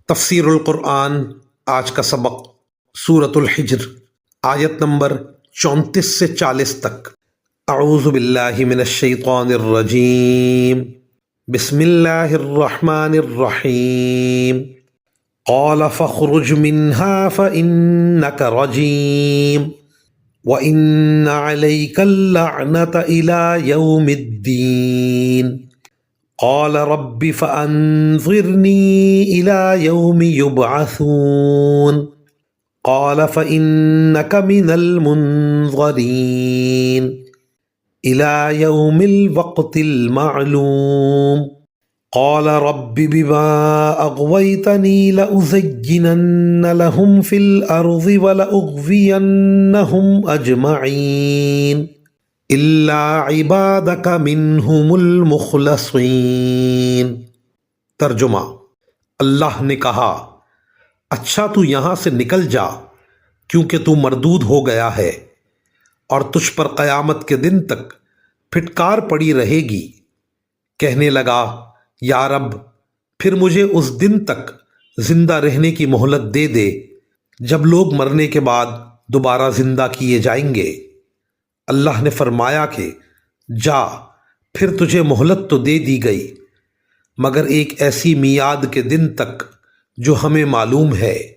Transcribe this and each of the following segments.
تفسیر القرآن آج کا سبق سورۃ الحجر آیت نمبر 34 سے 40 تک۔ اعوذ باللہ من الشیطان الرجیم، بسم اللہ الرحمن الرحیم۔ قال فاخرج منها فإنك رجیم وإن عليك اللعنة إلى يوم الدین۔ قال رب فأنظرني إلى يوم يبعثون۔ قال فإنك من المنظرين إلى يوم الوقت المعلوم۔ قال رب بما أغويتني لأزينن لهم في الأرض ولأغوينهم أجمعين إلا عبادك منهم المخلصين۔ ترجمہ: اللہ نے کہا، اچھا تو یہاں سے نکل جا کیونکہ تو مردود ہو گیا ہے اور تجھ پر قیامت کے دن تک پھٹکار پڑی رہے گی۔ کہنے لگا، یا رب پھر مجھے اس دن تک زندہ رہنے کی مہلت دے دے جب لوگ مرنے کے بعد دوبارہ زندہ کیے جائیں گے۔ اللہ نے فرمایا کہ جا، پھر تجھے مہلت تو دے دی گئی مگر ایک ایسی میعاد کے دن تک جو ہمیں معلوم ہے۔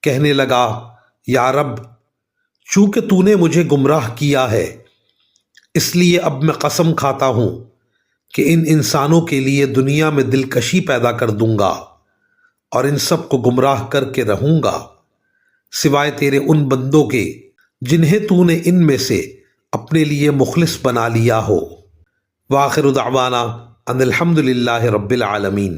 کہنے لگا، یا رب چونکہ تو نے مجھے گمراہ کیا ہے اس لیے اب میں قسم کھاتا ہوں کہ ان انسانوں کے لیے دنیا میں دلکشی پیدا کر دوں گا اور ان سب کو گمراہ کر کے رہوں گا سوائے تیرے ان بندوں کے جنہیں تو نے ان میں سے اپنے لیے مخلص بنا لیا ہو۔ وآخر دعوانا ان الحمد للہ رب العالمین۔